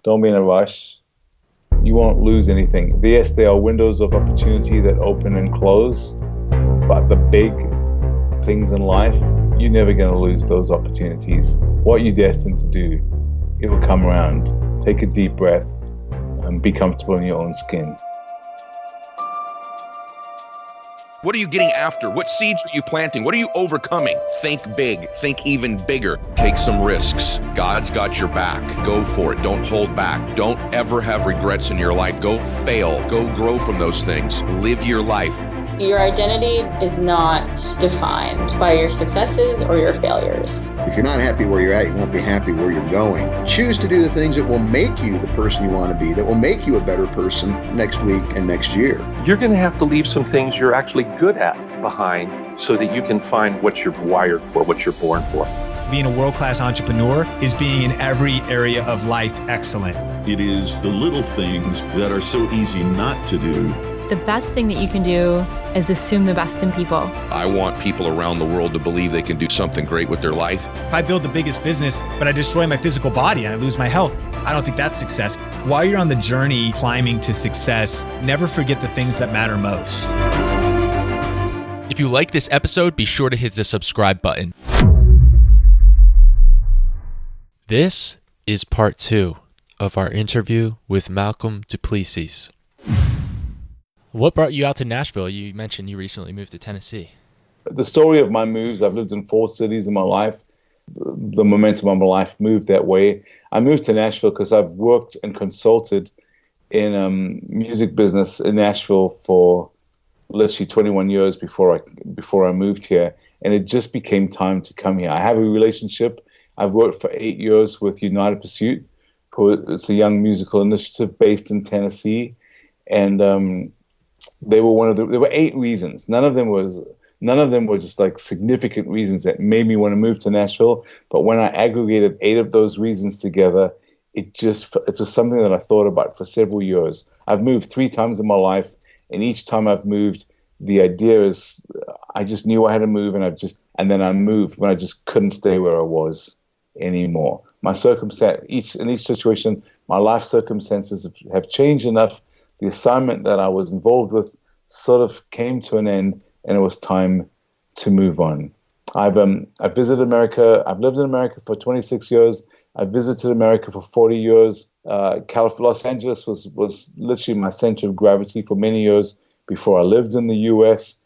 Don't be in a rush. You won't lose anything. Yes, there are windows of opportunity that open and close, but the big things in life, you're never going to lose those opportunities. What you're destined to do, it will come around. Take a deep breath and be comfortable in your own skin. What are you getting after? What seeds are you planting? What are you overcoming? Think big. Think even bigger. Take some risks. God's got your back. Go for it. Don't hold back. Don't ever have regrets in your life. Go fail. Go grow from those things. Live your life. Your identity is not defined by your successes or your failures. If you're not happy where you're at, you won't be happy where you're going. Choose to do the things that will make you the person you want to be, that will make you a better person next week and next year. You're going to have to leave some things you're actually good at behind so that you can find what you're wired for, what you're born for. Being a world-class entrepreneur is being in every area of life excellent. It is the little things that are so easy not to do. The best thing that you can do is assume the best in people. I want people around the world to believe they can do something great with their life. If I build the biggest business, but I destroy my physical body and I lose my health, I don't think that's success. While you're on the journey climbing to success, never forget the things that matter most. If you like this episode, be sure to hit the subscribe button. This is part 2 of our interview with Malcolm du Plessis. What brought you out to Nashville? You mentioned you recently moved to Tennessee. The story of my moves, I've lived in 4 cities in my life. The momentum of my life moved that way. I moved to Nashville because I've worked and consulted in music business in Nashville for literally 21 years before I moved here. And it just became time to come here. I have a relationship. I've worked for 8 years with United Pursuit. It's a young musical initiative based in Tennessee. And there were 8 reasons. None of them were just like significant reasons that made me want to move to Nashville. But when I aggregated 8 of those reasons together, it was something that I thought about for several years. I've moved 3 times in my life, and each time I've moved, the idea is I just knew I had to move, and then I moved when I just couldn't stay where I was anymore. My circumstance, in each situation, my life circumstances have changed enough. The assignment that I was involved with sort of came to an end, and it was time to move on. I've visited America. I've lived in America for 26 years. I visited America for 40 years. Los Angeles was literally my center of gravity for many years before I lived in the U.S.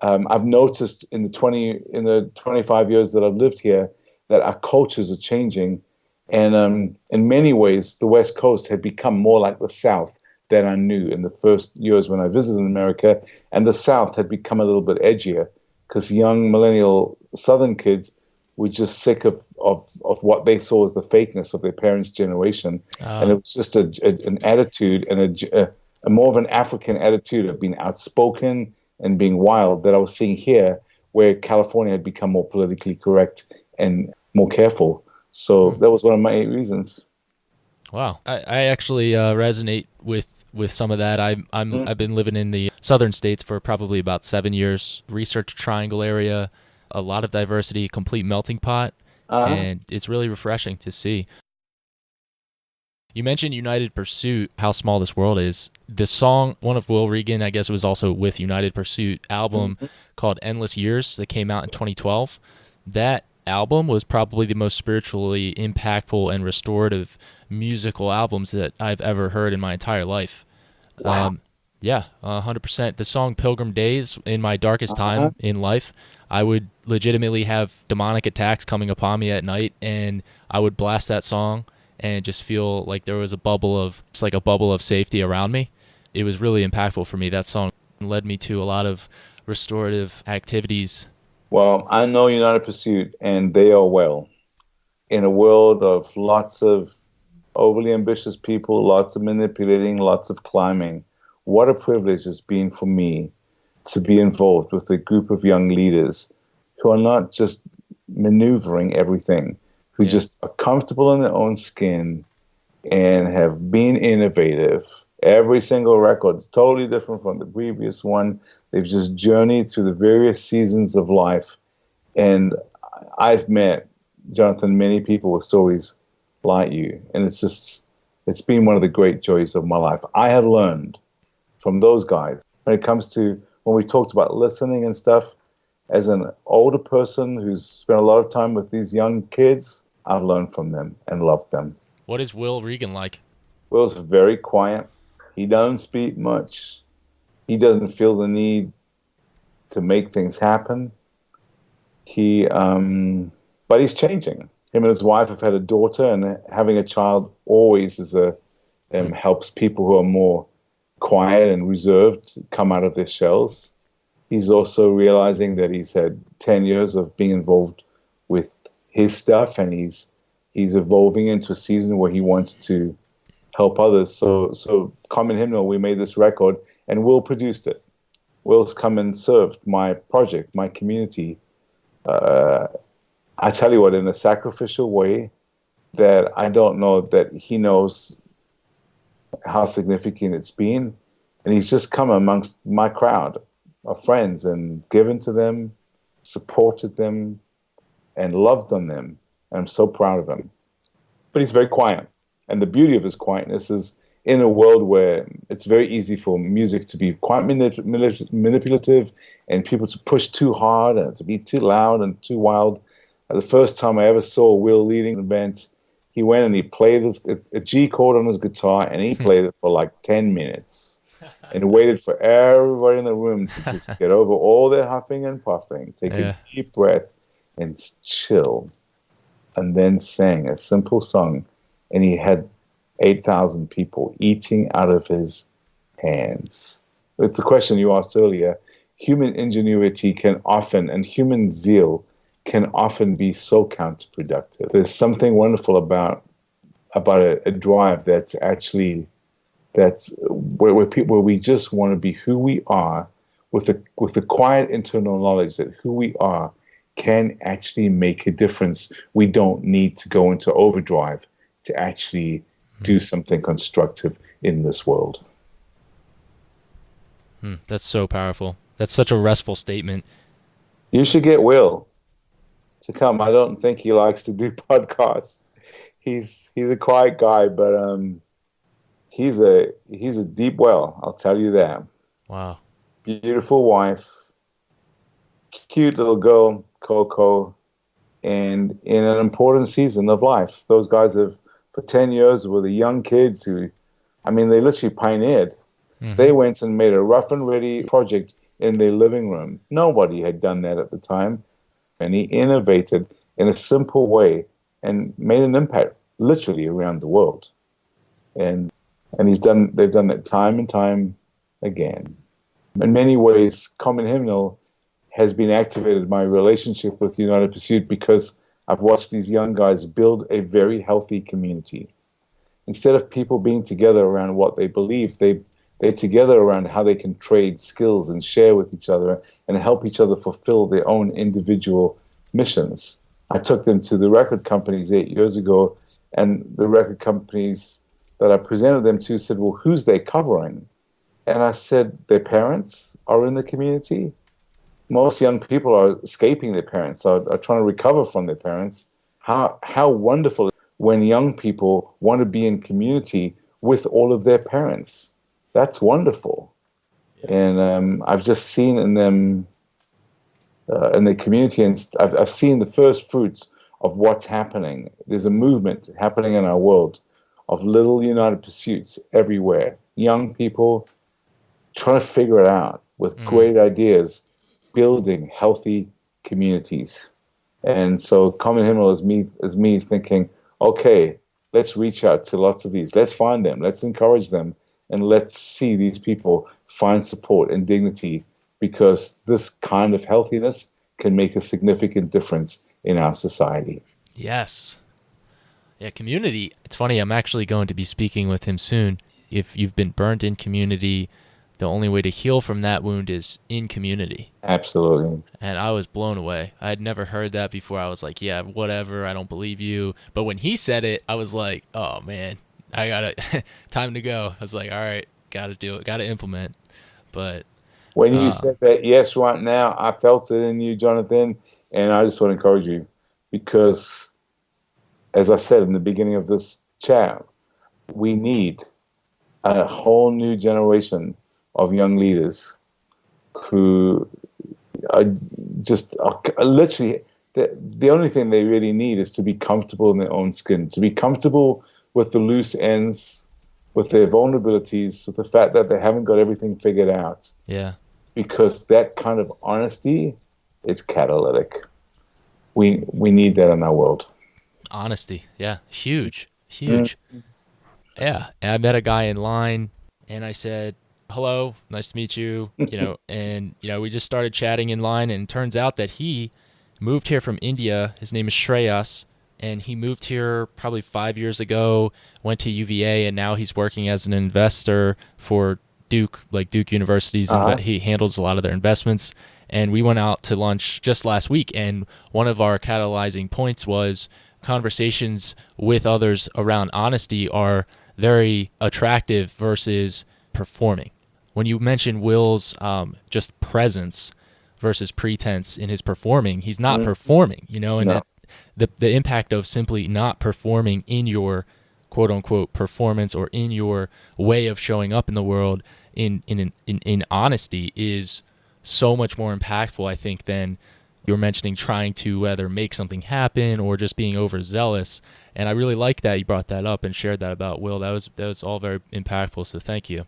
I've noticed in the 25 years that I've lived here that our cultures are changing, and in many ways, the West Coast had become more like the South than I knew in the first years when I visited America. And the South had become a little bit edgier because young millennial Southern kids were just sick of what they saw as the fakeness of their parents' generation. And it was just an attitude and a more of an African attitude of being outspoken and being wild that I was seeing here, where California had become more politically correct and more careful. So that was one of my 8 reasons. Wow, I actually resonate with some of that. I've been living in the southern states for probably about 7 years. Research Triangle area, a lot of diversity, complete melting pot, and it's really refreshing to see. You mentioned United Pursuit, how small this world is. The song, one of Will Regan, I guess it was also with United Pursuit, album called Endless Years that came out in 2012. That album was probably the most spiritually impactful and restorative musical albums that I've ever heard in my entire life. Wow. 100%. The song Pilgrim Days, in my darkest time in life, I would legitimately have demonic attacks coming upon me at night, and I would blast that song and just feel like there was a bubble of safety around me. It was really impactful for me. That song led me to a lot of restorative activities. Well, I know United Pursuit, and they are well. In a world of lots of overly ambitious people, lots of manipulating, lots of climbing, what a privilege it's been for me to be involved with a group of young leaders who are not just maneuvering everything, who just are comfortable in their own skin and have been innovative. Every single record is totally different from the previous one. They've just journeyed through the various seasons of life. And I've met, Jonathan, many people with stories like you. And it's It's been one of the great joys of my life. I have learned from those guys when it comes to when we talked about listening and stuff. As an older person who's spent a lot of time with these young kids, I've learned from them and loved them. What is Will Regan like? Will's very quiet. He doesn't speak much. He doesn't feel the need to make things happen. But he's changing. Him and his wife have had a daughter, and having a child always helps people who are more quiet and reserved come out of their shells. He's also realizing that he's had 10 years of being involved with his stuff, and he's evolving into a season where he wants to help others. So Common Hymnal, we made this record, and Will produced it. Will's come and served my project, my community. I tell you what, in a sacrificial way that I don't know that he knows how significant it's been. And he's just come amongst my crowd of friends and given to them, supported them, and loved on them. And I'm so proud of him. But he's very quiet. And the beauty of his quietness is in a world where it's very easy for music to be quite manipulative and people to push too hard and to be too loud and too wild. The first time I ever saw Will leading an event, he went and he played a G chord on his guitar, and he played it for like 10 minutes and waited for everybody in the room to just get over all their huffing and puffing, take a deep breath and chill, and then sang a simple song. And he had 8,000 people eating out of his hands. It's the question you asked earlier. Human ingenuity can often, and human zeal can often be so counterproductive. There's something wonderful about a drive that's where we just want to be who we are, with the quiet internal knowledge that who we are can actually make a difference. We don't need to go into overdrive to actually do something constructive in this world. That's so powerful. That's such a restful statement. You should get Will to come. I don't think he likes to do podcasts. He's a quiet guy, but he's a deep well, I'll tell you that. Wow. Beautiful wife, cute little girl, Coco, and in an important season of life. Those guys have, for 10 years, were the young kids who, they literally pioneered. Mm-hmm. They went and made a rough and ready project in their living room. Nobody had done that at the time. And he innovated in a simple way and made an impact literally around the world. And they've done that time and time again. In many ways, Common Hymnal has been activated my relationship with United Pursuit because I've watched these young guys build a very healthy community. Instead of people being together around what they believe, they're together around how they can trade skills and share with each other and help each other fulfill their own individual missions. I took them to the record companies 8 years ago, and the record companies that I presented them to said, well, who's they covering? And I said, their parents are in the community. Most young people are escaping their parents, are trying to recover from their parents. How wonderful when young people want to be in community with all of their parents. That's wonderful. And I've just seen in them, in the community, and I've seen the first fruits of what's happening. There's a movement happening in our world of little United Pursuits everywhere. Young people trying to figure it out with great ideas, building healthy communities. And so Common Hymnal is me thinking, okay, let's reach out to lots of these. Let's find them. Let's encourage them. And let's see these people find support and dignity, because this kind of healthiness can make a significant difference in our society. Yes. Yeah, community. It's funny, I'm actually going to be speaking with him soon. If you've been burned in community, the only way to heal from that wound is in community. Absolutely. And I was blown away. I had never heard that before. I was like, yeah, whatever, I don't believe you. But when he said it, I was like, oh, man. I gotta time to go. I was like, all right, gotta do it, gotta implement. But when you said that, yes, right now, I felt it in you, Jonathan, and I just want to encourage you, because as I said in the beginning of this chat, we need a whole new generation of young leaders who are just literally, the only thing they really need is to be comfortable in their own skin, to be comfortable with the loose ends, with their vulnerabilities, with the fact that they haven't got everything figured out. Yeah. Because that kind of honesty is catalytic. We need that in our world. Honesty. Yeah. Huge. Yeah. And I met a guy in line and I said, hello, nice to meet you, and, we just started chatting in line, and it turns out that he moved here from India. His name is Shreyas, and he moved here probably 5 years ago, went to UVA, and now he's working as an investor for Duke University's. He handles a lot of their investments. And we went out to lunch just last week, and one of our catalyzing points was conversations with others around honesty are very attractive versus performing. When you mention Will's just presence versus pretense in his performing, he's not performing, and no. The impact of simply not performing in your quote unquote performance or in your way of showing up in the world in honesty is so much more impactful, I think, than you were mentioning trying to whether make something happen or just being overzealous. And I really like that you brought that up and shared that about Will. That was all very impactful. So thank you.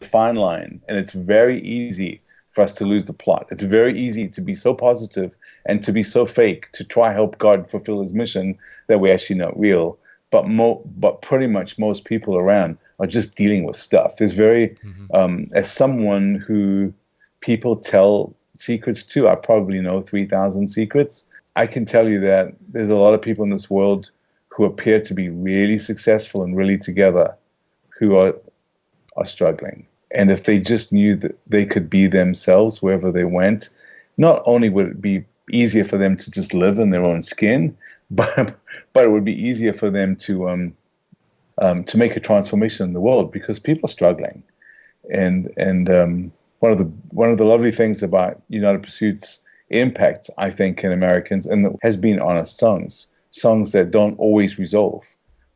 Fine line, and it's very easy for us to lose the plot. It's very easy to be so positive and to be so fake, to try help God fulfill his mission that we're actually not real. But pretty much most people around are just dealing with stuff. There's very, as someone who people tell secrets to, I probably know 3,000 secrets. I can tell you that there's a lot of people in this world who appear to be really successful and really together who are struggling. And if they just knew that they could be themselves wherever they went, not only would it be easier for them to just live in their own skin, but it would be easier for them to make a transformation in the world, because people are struggling. And one of the lovely things about United Pursuit's impact, I think, in Americans, and has been honest songs that don't always resolve.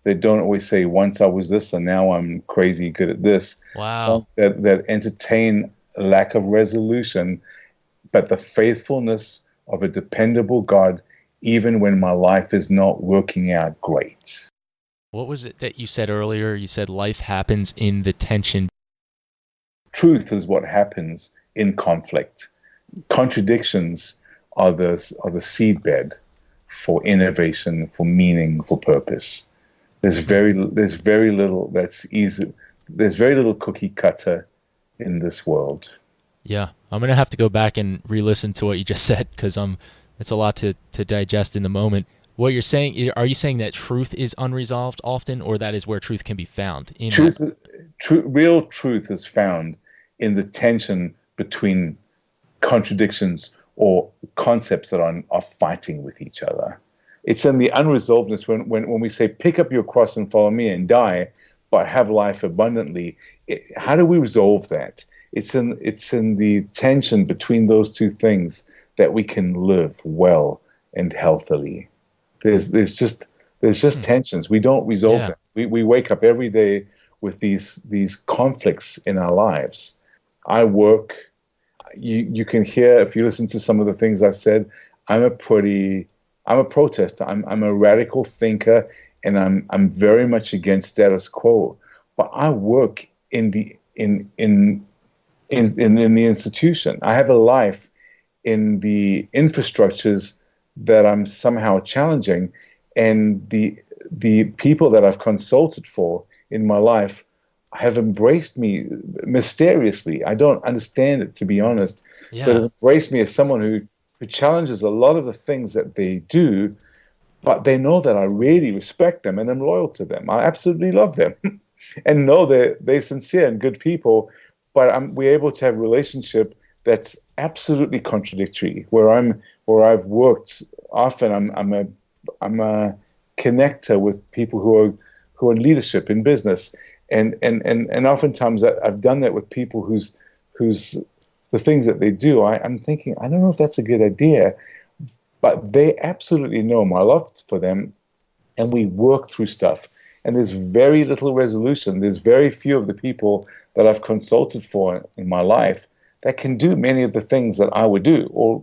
They don't always say, once I was this and now I'm crazy good at this. Wow. Songs that entertain a lack of resolution, but the faithfulness of a dependable God, even when my life is not working out great. What was it that you said earlier? You said life happens in the tension. Truth is what happens in conflict. Contradictions are the seedbed for innovation, for meaning, for purpose. There's very little that's easy. There's very little cookie cutter in this world. Yeah, I'm gonna have to go back and re-listen to what you just said, because it's a lot to digest in the moment. What you're saying, are you saying that truth is unresolved often, or that is where truth can be found? Real truth is found in the tension between contradictions or concepts that are fighting with each other. It's in the unresolvedness when we say, pick up your cross and follow me and die, but have life abundantly. How do we resolve that? It's in the tension between those two things that we can live well and healthily. There's just tensions. We don't resolve them. We wake up every day with these conflicts in our lives. I work. You can hear, if you listen to some of the things I said, I'm a protester. I'm a radical thinker, and I'm very much against status quo. But I work in the institution. I have a life in the infrastructures that I'm somehow challenging, and the people that I've consulted for in my life have embraced me mysteriously. I don't understand it, to be honest, but have embraced me as someone who challenges a lot of the things that they do, but they know that I really respect them and I'm loyal to them. I absolutely love them and know they're sincere and good people, but we're able to have a relationship that's absolutely contradictory. Where I've worked often, I'm a connector with people who are in leadership in business, and oftentimes I've done that with people whose the things that they do, I'm thinking, I don't know if that's a good idea, but they absolutely know my love for them, and we work through stuff. And there's very little resolution. There's very few of the people that I've consulted for in my life that can do many of the things that I would do or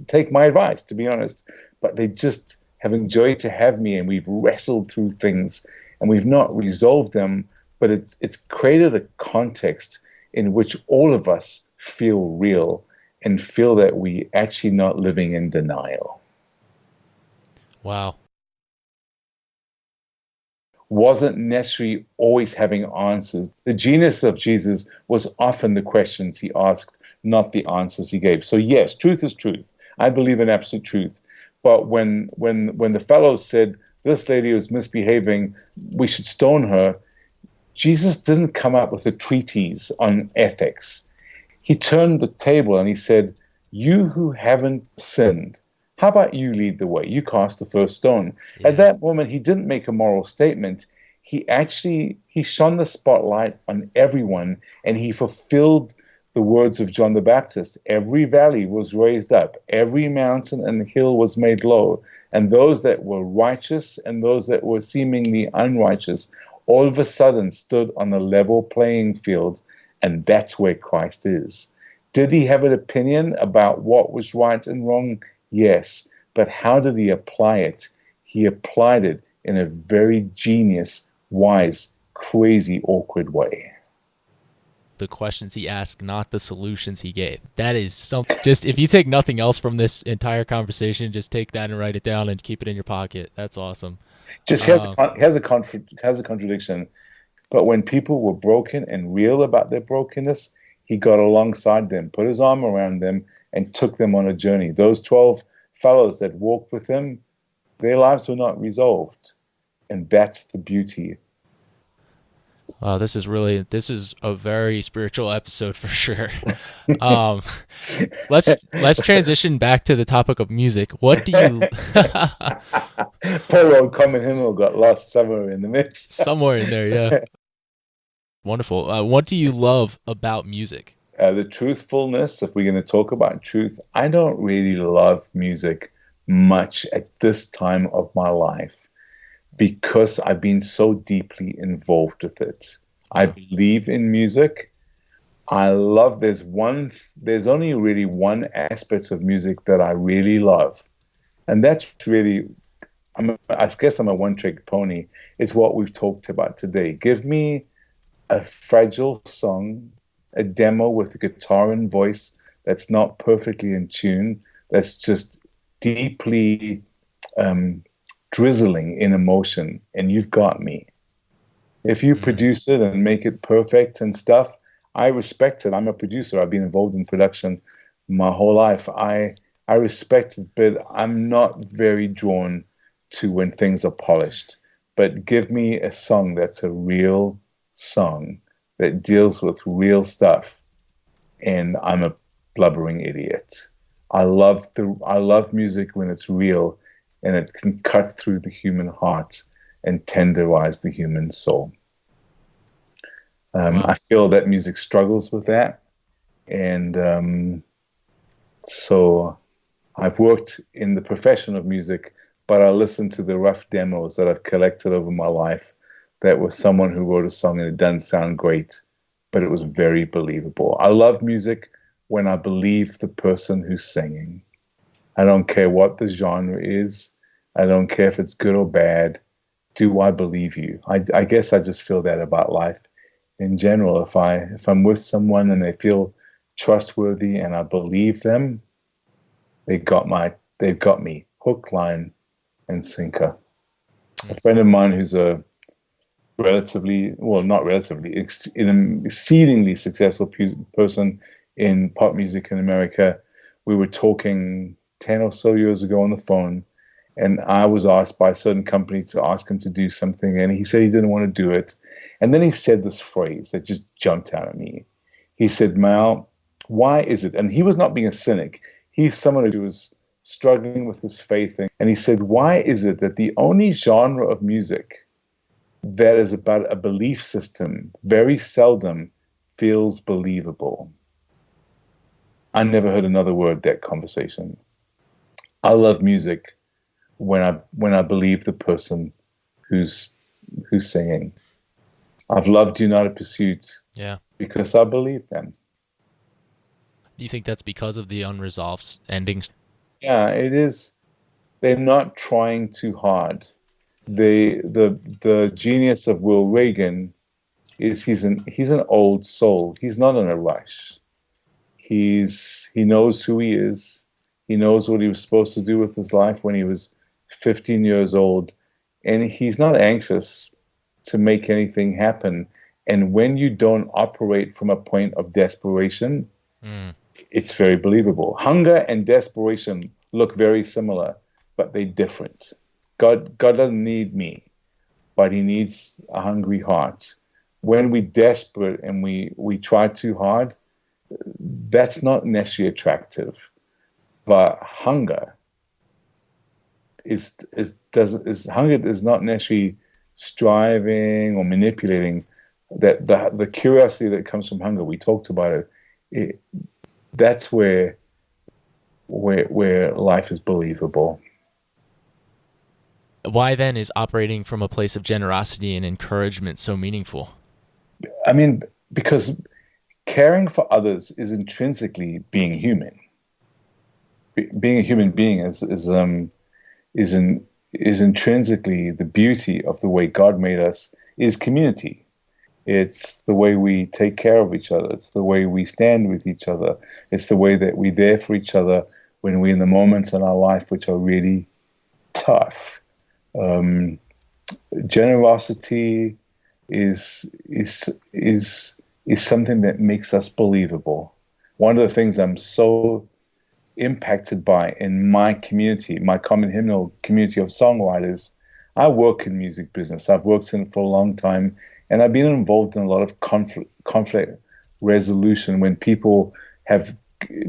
take my advice, to be honest. But they just have enjoyed to have me, and we've wrestled through things and we've not resolved them, but it's created a context in which all of us feel real and feel that we actually not living in denial. Wow. Wasn't necessarily always having answers. The genius of Jesus was often the questions he asked, not the answers he gave. So yes, truth is truth. I believe in absolute truth. But when the fellows said, this lady was misbehaving, we should stone her, Jesus didn't come up with a treatise on ethics. He turned the table and he said, you who haven't sinned, how about you lead the way? You cast the first stone. Yeah. At that moment, he didn't make a moral statement. He shone the spotlight on everyone, and he fulfilled the words of John the Baptist. Every valley was raised up, every mountain and hill was made low, and those that were righteous and those that were seemingly unrighteous all of a sudden stood on a level playing field, and that's where Christ is. Did he have an opinion about what was right and wrong? Yes. But how did he apply it? He applied it in a very genius, wise, crazy, awkward way. The questions he asked, not the solutions he gave. That is just, if you take nothing else from this entire conversation, just take that and write it down and keep it in your pocket. That's awesome. Just has a contradiction. But when people were broken and real about their brokenness, he got alongside them, put his arm around them, and took them on a journey. Those 12 fellows that walked with him, their lives were not resolved. And that's the beauty. This is a very spiritual episode for sure. Let's transition back to the topic of music. What do you poor old Common Hymnal got lost somewhere in the mix. Somewhere in there, yeah. Wonderful. What do you love about music? The truthfulness, if we're going to talk about truth, I don't really love music much at this time of my life because I've been so deeply involved with it. I believe in music. There's only really one aspect of music that I really love. And that's really, I guess I'm a one-trick pony. It's what we've talked about today. Give me a fragile song, a demo with a guitar and voice that's not perfectly in tune, that's just deeply drizzling in emotion, and you've got me. If you produce it and make it perfect and stuff, I respect it. I'm a producer. I've been involved in production my whole life. I respect it, but I'm not very drawn to when things are polished. But give me a song that's a real song that deals with real stuff, and I'm a blubbering idiot. I love music when it's real and it can cut through the human heart and tenderize the human soul. I feel that music struggles with that, and so I've worked in the profession of music, but I listen to the rough demos that I've collected over my life that was someone who wrote a song and it doesn't sound great, but it was very believable. I love music when I believe the person who's singing. I don't care what the genre is. I don't care if it's good or bad. Do I believe you? I guess I just feel that about life in general. If I'm with someone and they feel trustworthy and I believe them, they've got me hook, line, and sinker. A friend of mine who's an exceedingly successful person in pop music in America. We were talking 10 or so years ago on the phone, and I was asked by a certain company to ask him to do something, and he said he didn't want to do it. And then he said this phrase that just jumped out at me. He said, Mal, why is it? And he was not being a cynic. He's someone who was struggling with his faith. And he said, why is it that the only genre of music that is about a belief system very seldom feels believable? I never heard another word that conversation. I love music when I believe the person who's who's singing. I've loved United Pursuit Yeah. because I believe them. Do you think that's because of the unresolved endings? Yeah, it is. They're not trying too hard. The genius of Will Reagan is he's an old soul. He's not in a rush. He knows who he is. He knows what he was supposed to do with his life when he was 15 years old, and he's not anxious to make anything happen. And when you don't operate from a point of desperation, it's very believable. Hunger and desperation look very similar, but they're different. God doesn't need me, but he needs a hungry heart. When we're desperate and we try too hard, that's not necessarily attractive. But hunger is not necessarily striving or manipulating. That the curiosity that comes from hunger, we talked about it. That's where life is believable. Why then is operating from a place of generosity and encouragement so meaningful? I mean, because caring for others is intrinsically being human. Being a human being is intrinsically the beauty of the way God made us. Is community. It's the way we take care of each other. It's the way we stand with each other. It's the way that we're there for each other when we're in the moments in our life which are really tough. Generosity is something that makes us believable. One of the things I'm so impacted by in my community, my Common Hymnal community of songwriters, I work in music business. I've worked in it for a long time, and I've been involved in a lot of conflict resolution when people have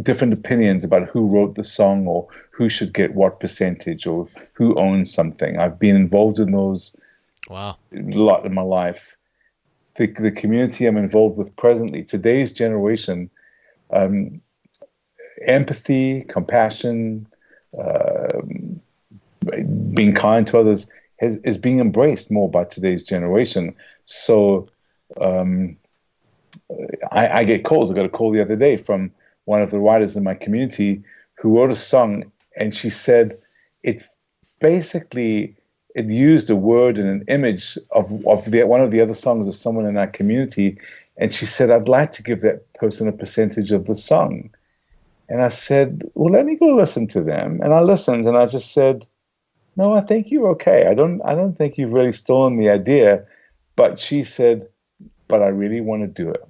different opinions about who wrote the song or who should get what percentage or who owns something. I've been involved in those a lot in my life. The community I'm involved with presently, today's generation, empathy, compassion, being kind to others is being embraced more by today's generation. So I get calls. I got a call the other day from one of the writers in my community who wrote a song, and she said it used a word and an image of one of the other songs of someone in our community, and she said, I'd like to give that person a percentage of the song. And I said, well, let me go listen to them. And I listened, and I just said, no, I think you're okay. I don't think you've really stolen the idea. But she said, but I really want to do it.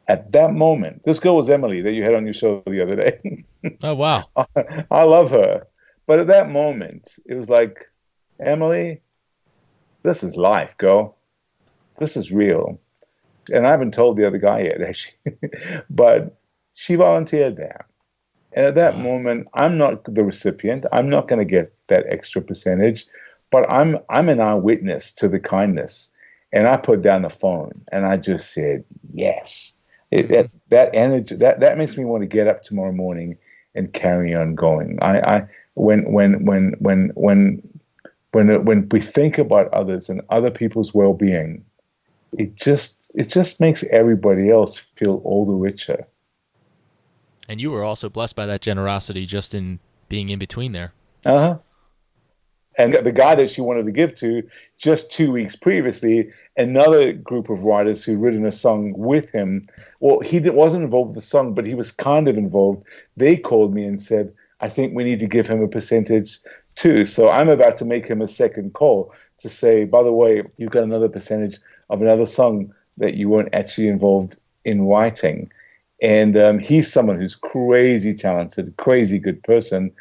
At that moment, this girl was Emily that you had on your show the other day. Oh, wow. I love her. But at that moment, it was like, Emily, this is life, girl. This is real. And I haven't told the other guy yet, actually. But she volunteered there. And at that moment, I'm not the recipient. I'm not going to get that extra percentage, but I'm an eyewitness to the kindness. And I put down the phone and I just said, yes. That energy, that makes me want to get up tomorrow morning and carry on going. When we think about others and other people's well-being, it just makes everybody else feel all the richer. And you were also blessed by that generosity just in being in between there. Uh-huh. And the guy that she wanted to give to, just 2 weeks previously, another group of writers who'd written a song with him. Well, he wasn't involved with the song, but he was kind of involved. They called me and said, I think we need to give him a percentage too. So I'm about to make him a second call to say, by the way, you've got another percentage of another song that you weren't actually involved in writing. And he's someone who's crazy talented, crazy good person.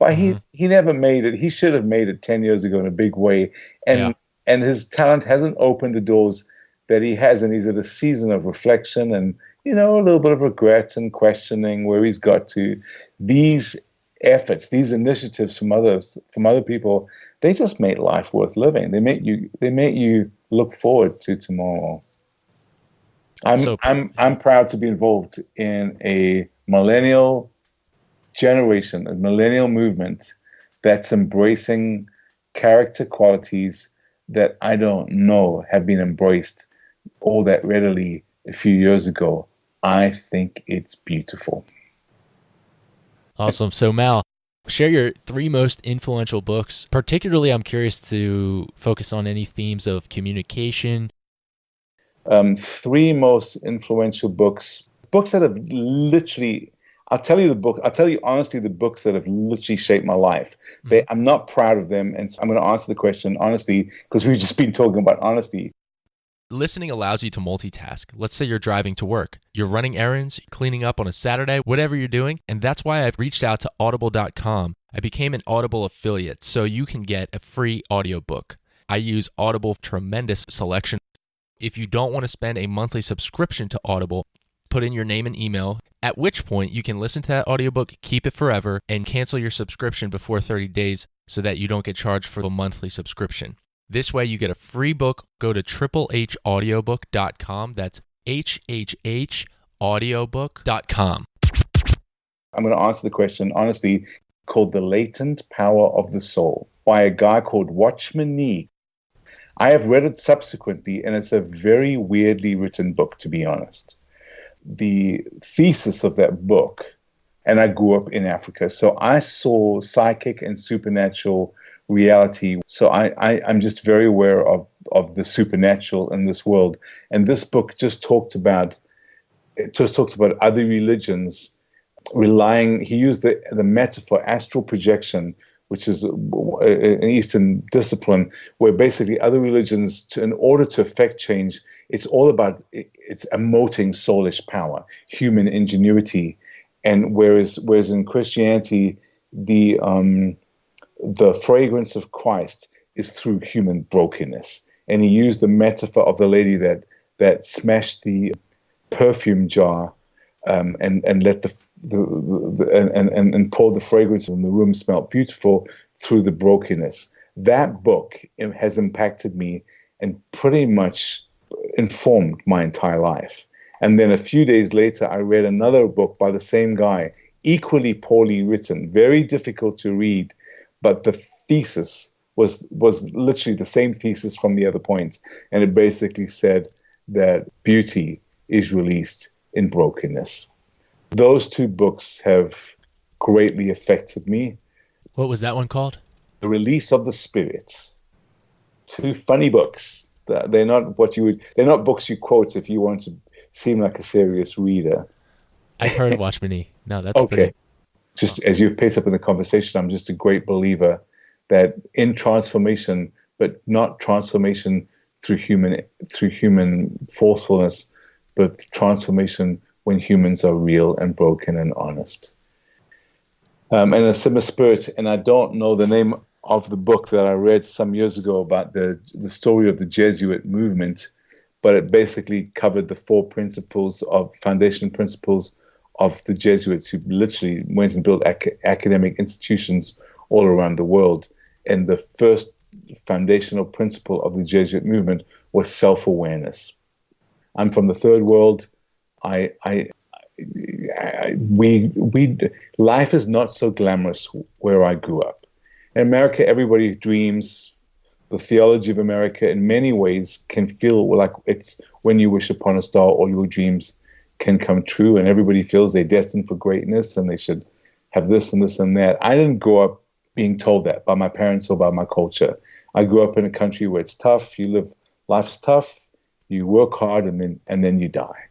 But he never made it. He should have made it 10 years ago in a big way. And his talent hasn't opened the doors that he has. And he's at a season of reflection and, a little bit of regret and questioning where he's got to. These efforts, these initiatives from other people, they just make life worth living. They make you look forward to tomorrow. I'm proud to be involved in a millennial generation, a millennial movement that's embracing character qualities that I don't know have been embraced all that readily a few years ago. I think it's beautiful. Awesome. So Mal, share your 3 most influential books. Particularly, I'm curious to focus on any themes of communication. 3 most influential books that have literally, I'll tell you honestly, the books that have literally shaped my life. I'm not proud of them, and so I'm going to answer the question honestly, because we've just been talking about honesty. Listening allows you to multitask. Let's say you're driving to work, you're running errands, cleaning up on a Saturday, whatever you're doing. And that's why I've reached out to audible.com. I became an Audible affiliate so you can get a free audiobook. I use Audible, tremendous selection. If you don't want to spend a monthly subscription to Audible, put in your name and email, at which point you can listen to that audiobook, keep it forever, and cancel your subscription before 30 days so that you don't get charged for a monthly subscription. This way you get a free book. Go to triplehaudiobook.com. That's HHHaudiobook.com. I'm going to answer the question honestly, called The Latent Power of the Soul by a guy called Watchman Nee. I have read it subsequently, and it's a very weirdly written book, to be honest. The thesis of that book, and I grew up in Africa, so I saw psychic and supernatural reality. So I'm just very aware of the supernatural in this world. And this book just talked about other religions relying, he used the metaphor astral projection, which is an Eastern discipline, where basically other religions, in order to affect change, it's all about it's emoting soulish power, human ingenuity. And whereas in Christianity, the fragrance of Christ is through human brokenness. And he used the metaphor of the lady that smashed the perfume jar and let and poured the fragrance in the room smelled beautiful through the brokenness. That book has impacted me and pretty much informed my entire life. And then a few days later, I read another book by the same guy, equally poorly written, very difficult to read, but the thesis was literally the same thesis from the other point. And it basically said that beauty is released in brokenness. Those 2 books have greatly affected me. What was that one called? The Release of the Spirit. 2 funny books. They're not they're not books you quote if you want to seem like a serious reader. I've heard of Watchman Nee. No, that's okay. Pretty. Just as you've picked up in the conversation, I'm just a great believer that in transformation, but not transformation through human forcefulness, but transformation when humans are real and broken and honest. And a similar spirit, and I don't know the name of the book that I read some years ago about the story of the Jesuit movement, but it basically covered the 4 foundation principles of the Jesuits, who literally went and built academic institutions all around the world. And the first foundational principle of the Jesuit movement was self-awareness. I'm from the third world. Life is not so glamorous where I grew up. In America, everybody dreams. The theology of America, in many ways, can feel like it's when you wish upon a star, all your dreams can come true, and everybody feels they're destined for greatness and they should have this and this and that. I didn't grow up being told that by my parents or by my culture. I grew up in a country where it's tough. Life's tough. You work hard, and then you die.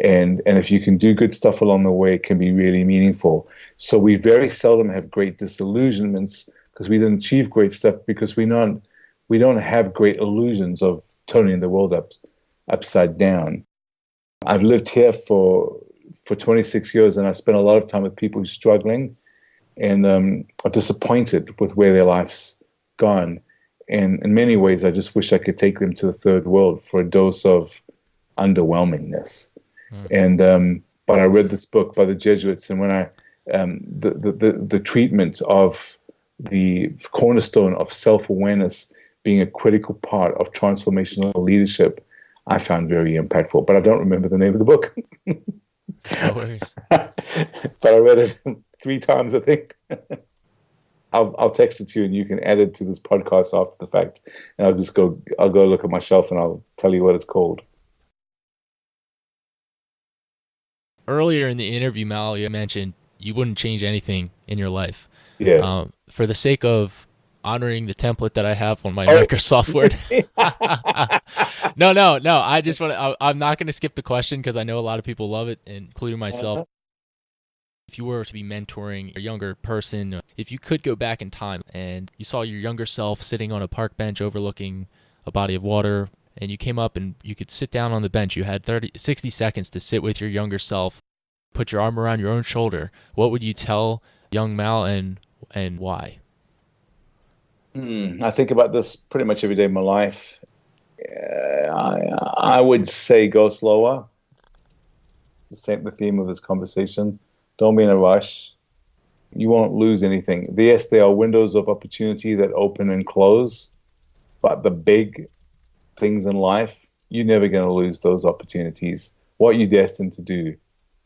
And if you can do good stuff along the way, it can be really meaningful. So we very seldom have great disillusionments because we didn't achieve great stuff, because we don't have great illusions of turning the world upside down. I've lived here for 26 years, and I spent a lot of time with people who are struggling and are disappointed with where their life's gone. And in many ways, I just wish I could take them to the third world for a dose of underwhelmingness. But I read this book by the Jesuits, and when the treatment of the cornerstone of self-awareness being a critical part of transformational leadership, I found very impactful. But I don't remember the name of the book. No worries. But I read it 3 times, I think. I'll text it to you, and you can add it to this podcast after the fact. And I'll go look at my shelf, and I'll tell you what it's called. Earlier in the interview, Mal, you mentioned you wouldn't change anything in your life. Yes. For the sake of honoring the template that I have on my Microsoft Word. No. I just I'm not going to skip the question because I know a lot of people love it, including myself. If you were to be mentoring a younger person, if you could go back in time and you saw your younger self sitting on a park bench overlooking a body of water, and you came up and you could sit down on the bench, you had 60 seconds to sit with your younger self, put your arm around your own shoulder, what would you tell young Mal and why? I think about this pretty much every day of my life. I would say go slower. The theme of this conversation. Don't be in a rush. You won't lose anything. Yes, there are windows of opportunity that open and close, but the big things in life, you're never going to lose those opportunities. What you're destined to do,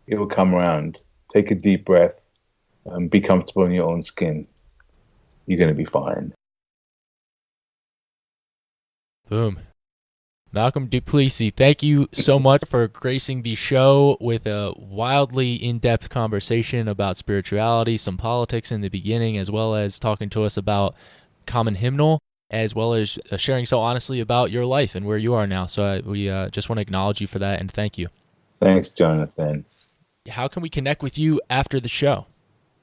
it will come around. Take a deep breath and be comfortable in your own skin. You're going to be fine. Boom. Malcolm du Plessis, thank you so much for gracing the show with a wildly in-depth conversation about spirituality, some politics in the beginning, as well as talking to us about Common Hymnal, as well as sharing so honestly about your life and where you are now. So we just want to acknowledge you for that and thank you. Thanks, Jonathan. How can we connect with you after the show?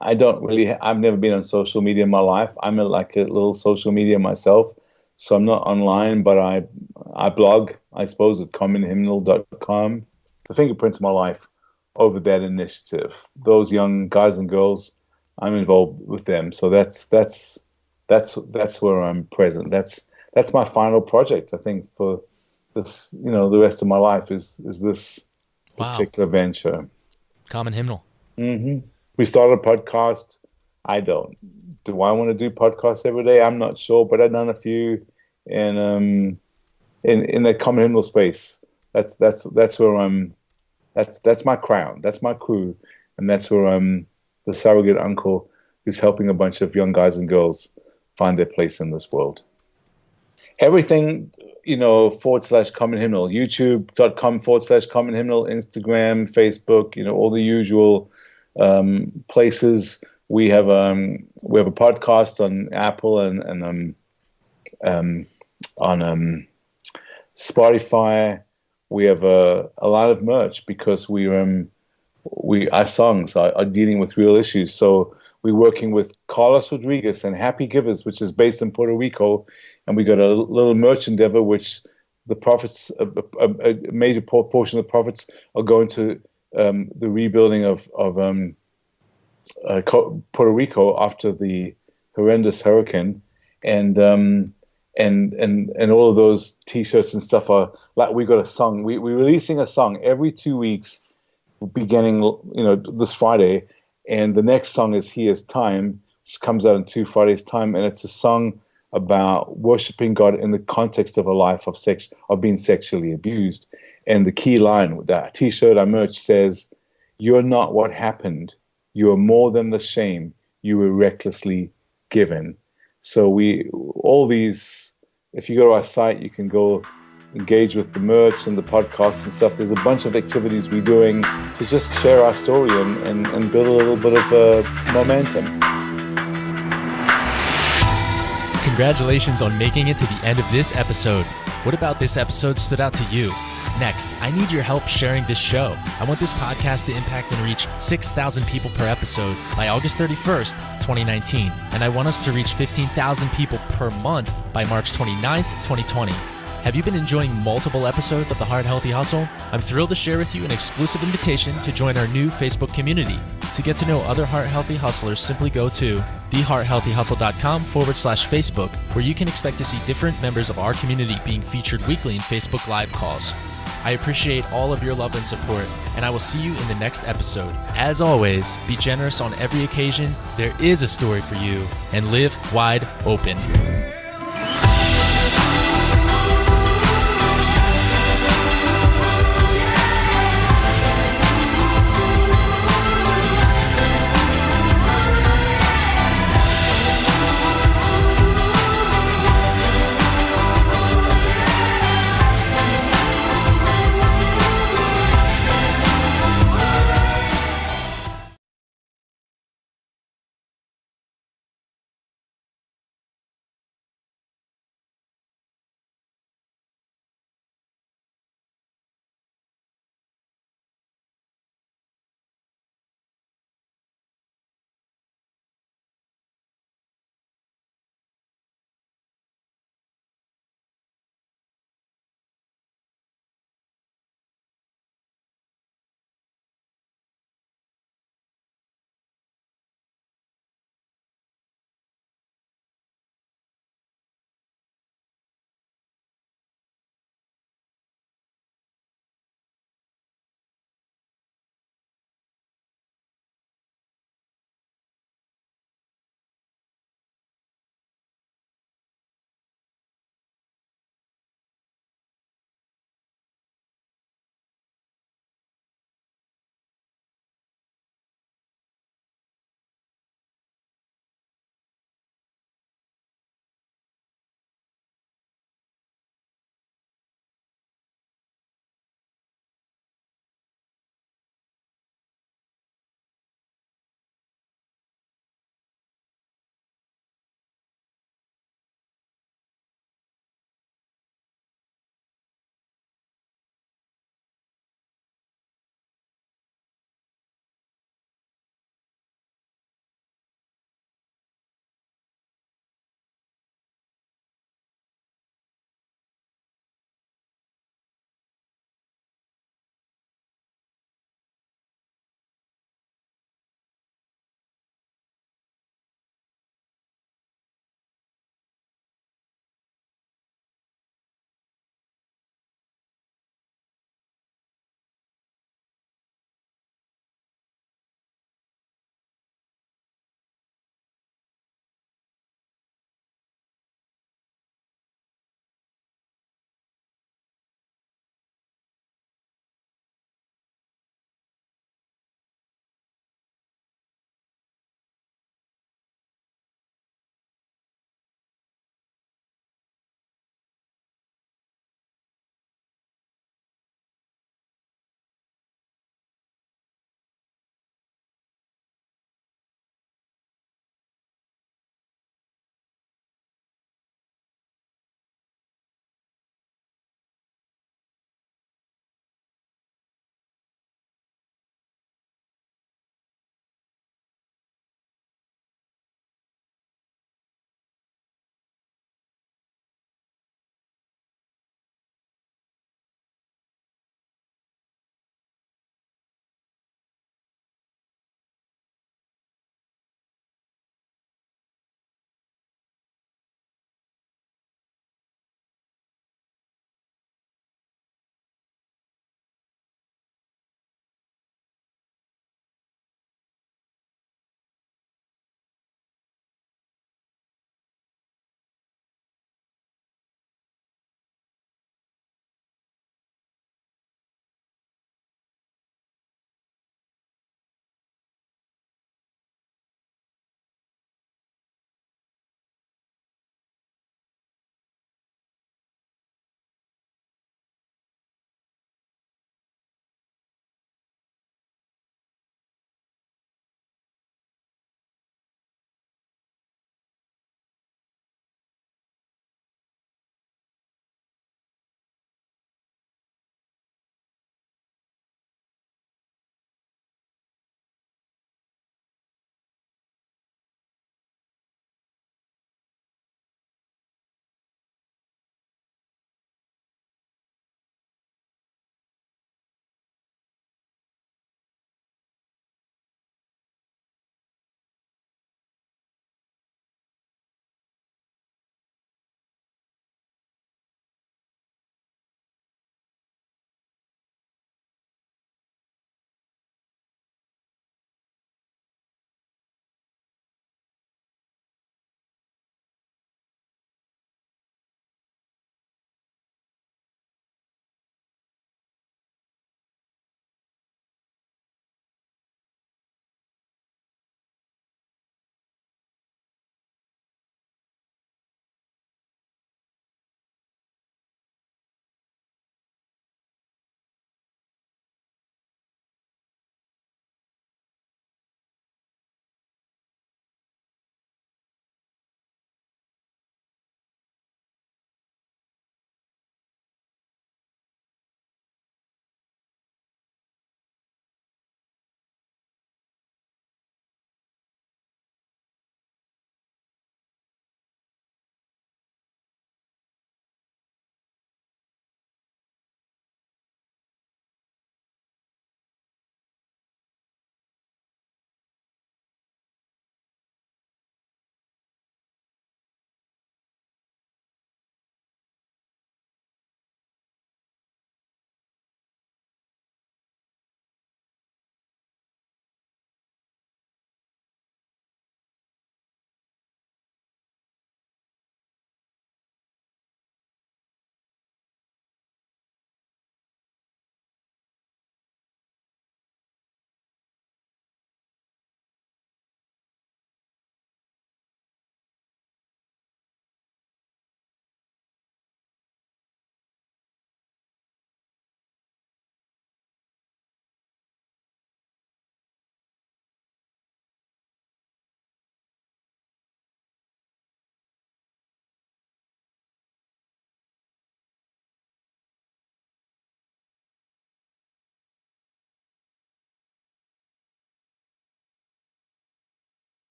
I've never been on social media in my life. I'm like a little social media myself. So I'm not online, but I blog, I suppose, at commonhymnal.com. The fingerprints of my life over that initiative. Those young guys and girls, I'm involved with them. So that's where I'm present. That's my final project, I think, for this, the rest of my life is this particular venture. Common Hymnal. Mm-hmm. We started a podcast. I don't. Do I want to do podcasts every day? I'm not sure, but I've done a few in the Common Hymnal space. That's where I'm. That's my crown. That's my crew, and that's where I'm the surrogate uncle who's helping a bunch of young guys and girls find their place in this world. Everything, /Common Hymnal, youtube.com/Common Hymnal, Instagram, Facebook, all the usual places. We have a podcast on Apple and on Spotify. We have a lot of merch because our songs are dealing with real issues. So we're working with Carlos Rodriguez and Happy Givers, which is based in Puerto Rico, and we got a little merch endeavor which the profits, a major portion of the profits, are going to the rebuilding of Puerto Rico after the horrendous hurricane, and all of those T-shirts and stuff are like, we got a song. We're releasing a song every 2 weeks, beginning this Friday, and the next song is "He Is Time," which comes out in 2 Fridays' time, and it's a song about worshiping God in the context of a life of being sexually abused. And the key line with that T-shirt, our merch, says, "You're not what happened. You are more than the shame you were recklessly given." So if you go to our site, you can go engage with the merch and the podcast and stuff. There's a bunch of activities we're doing to just share our story and build a little bit of momentum. Congratulations on making it to the end of this episode. What about this episode stood out to you? Next, I need your help sharing this show. I want this podcast to impact and reach 6,000 people per episode by August 31st, 2019. And I want us to reach 15,000 people per month by March 29th, 2020. Have you been enjoying multiple episodes of The Heart Healthy Hustle? I'm thrilled to share with you an exclusive invitation to join our new Facebook community. To get to know other Heart Healthy Hustlers, simply go to thehearthealthyhustle.com/Facebook, where you can expect to see different members of our community being featured weekly in Facebook Live calls. I appreciate all of your love and support, and I will see you in the next episode. As always, be generous on every occasion. There is a story for you, and live wide open.